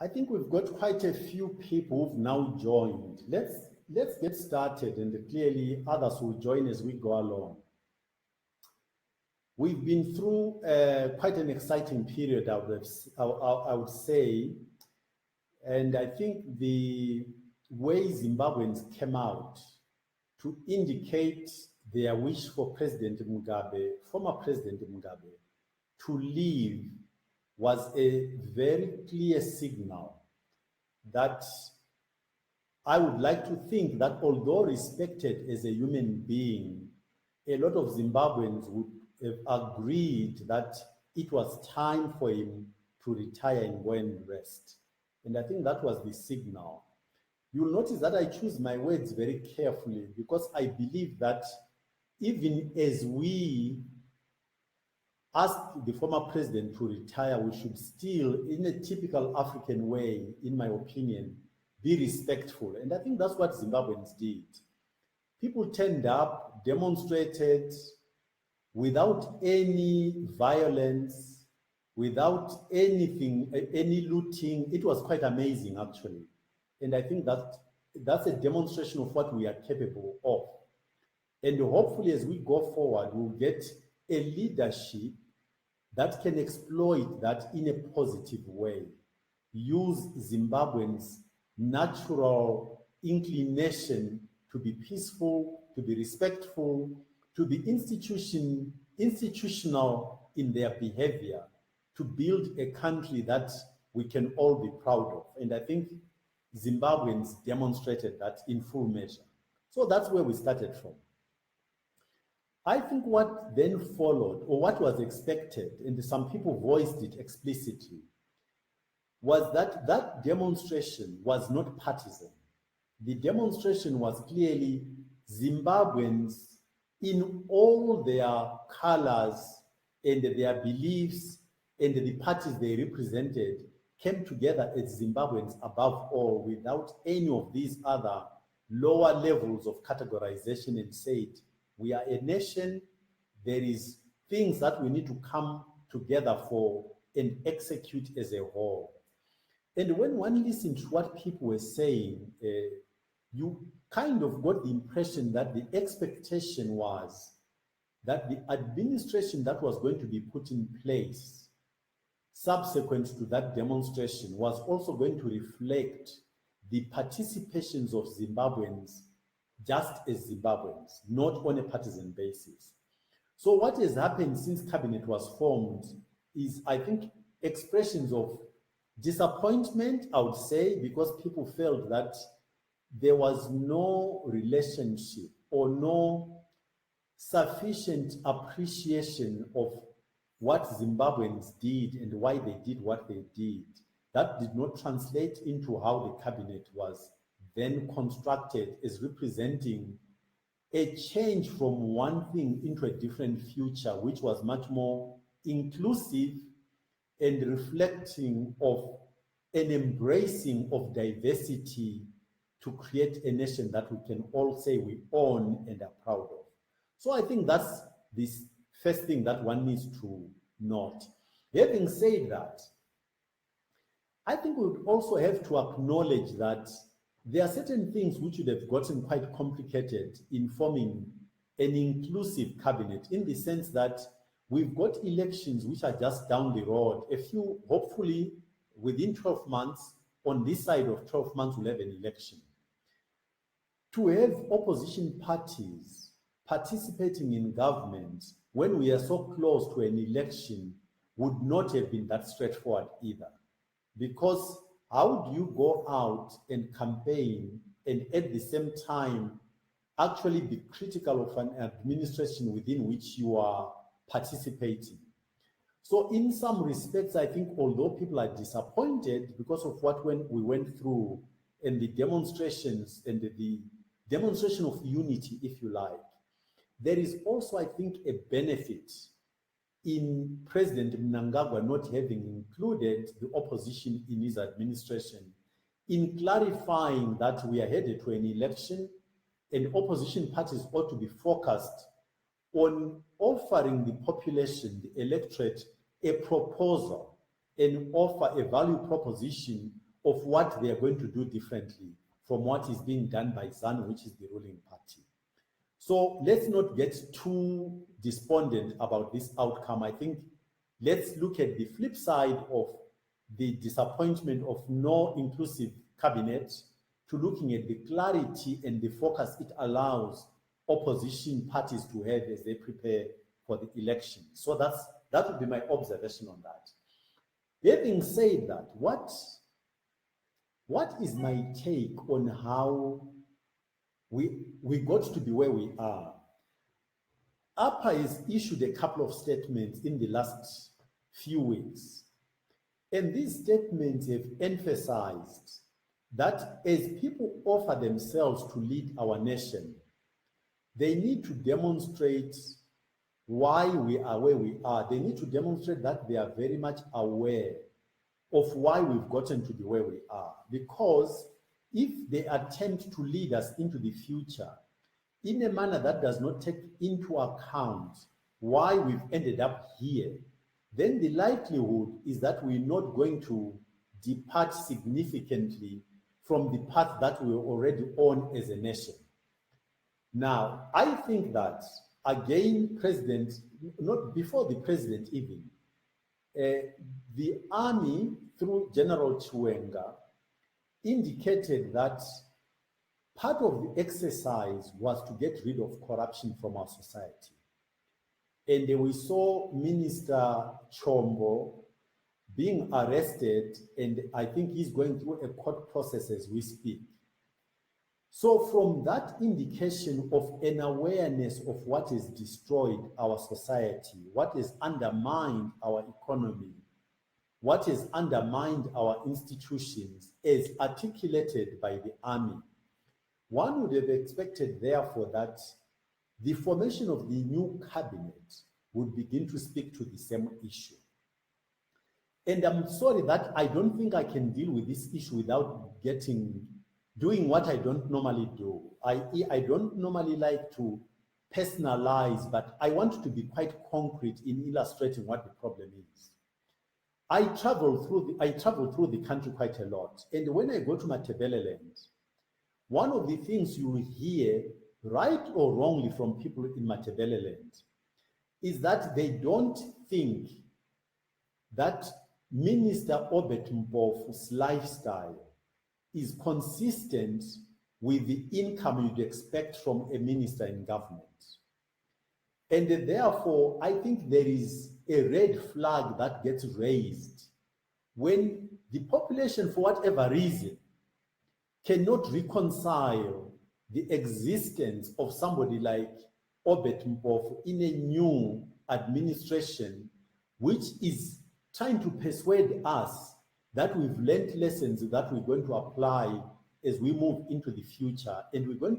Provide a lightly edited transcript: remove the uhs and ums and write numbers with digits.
I think we've got quite a few people who've now joined. Let's get started, and clearly others will join as we go along. We've been through quite an exciting period, I would say, and I think the way Zimbabweans came out to indicate their wish for President Mugabe, former President Mugabe, to leave was a very clear signal that I would like to think that although respected as a human being, a lot of Zimbabweans would have agreed that it was time for him to retire and go and rest. And I think that was the signal. You'll notice that I choose my words very carefully because I believe that even as we asked the former president to retire, we should still, in a typical African way, in my opinion, be respectful. And I think that's what Zimbabweans did. People turned up, demonstrated without any violence, without anything, any looting. It was quite amazing, actually. And I think that's a demonstration of what we are capable of. And hopefully, as we go forward, we'll get a leadership that can exploit that in a positive way, use Zimbabweans' natural inclination to be peaceful, to be respectful, to be institutional in their behavior, to build a country that we can all be proud of. And I think Zimbabweans demonstrated that in full measure. So that's where we started from. I think what then followed, or what was expected, and some people voiced it explicitly, was that that demonstration was not partisan. The demonstration was clearly Zimbabweans in all their colors and their beliefs and the parties they represented came together as Zimbabweans above all, without any of these other lower levels of categorization, and said, we are a nation, there is things that we need to come together for and execute as a whole. And when one listened to what people were saying, you kind of got the impression that the expectation was that the administration that was going to be put in place subsequent to that demonstration was also going to reflect the participations of Zimbabweans just as Zimbabweans, not on a partisan basis. So what has happened since cabinet was formed is, I think, expressions of disappointment, I would say, because people felt that there was no relationship or no sufficient appreciation of what Zimbabweans did and why they did what they did. That did not translate into how the cabinet was then constructed as representing a change from one thing into a different future, which was much more inclusive and reflecting of an embracing of diversity to create a nation that we can all say we own and are proud of. So I think that's this first thing that one needs to note. Having said that, I think we would also have to acknowledge that there are certain things which would have gotten quite complicated in forming an inclusive cabinet, in the sense that we've got elections which are just down the road. A few, hopefully, within 12 months, on this side of 12 months, we'll have an election. To have opposition parties participating in government when we are so close to an election would not have been that straightforward either. Because how do you go out and campaign and at the same time actually be critical of an administration within which you are participating? So in some respects, I think although people are disappointed because of what we went through and the demonstrations and the demonstration of unity, if you like, there is also, I think, a benefit in President Mnangagwa not having included the opposition in his administration, in clarifying that we are headed to an election and opposition parties ought to be focused on offering the population, the electorate, a proposal and offer a value proposition of what they are going to do differently from what is being done by ZANU, which is the ruling party. So let's not get too despondent about this outcome. I think let's look at the flip side of the disappointment of no inclusive cabinet to looking at the clarity and the focus it allows opposition parties to have as they prepare for the election. So that would be my observation on that. Having said that, what is my take on how we got to be where we are? APA has issued a couple of statements in the last few weeks, and these statements have emphasized that as people offer themselves to lead our nation, they need to demonstrate why we are where we are. They need to demonstrate that they are very much aware of why we've gotten to be where we are. Because if they attempt to lead us into the future in a manner that does not take into account why we've ended up here, then the likelihood is that we're not going to depart significantly from the path that we're already on as a nation. Now, I think that, again, not before the president even, the army, through General Chiwenga, indicated that part of the exercise was to get rid of corruption from our society. And we saw Minister Chombo being arrested, and I think he's going through a court process as we speak. So from that indication of an awareness of what has destroyed our society, what has undermined our economy, what has undermined our institutions as articulated by the army, one would have expected, therefore, that the formation of the new cabinet would begin to speak to the same issue. And I'm sorry that I don't think I can deal with this issue without doing what I don't normally do. I don't normally like to personalize, but I want to be quite concrete in illustrating what the problem is. I travel through the country quite a lot, and when I go to Matabeleland, one of the things you will hear, right or wrongly, from people in Matabeleland is that they don't think that Minister Obet Mpofu's lifestyle is consistent with the income you'd expect from a minister in government. And therefore, I think there is a red flag that gets raised when the population, for whatever reason, cannot reconcile the existence of somebody like Obet Mpofu in a new administration, which is trying to persuade us that we've learned lessons that we're going to apply as we move into the future, and we're going to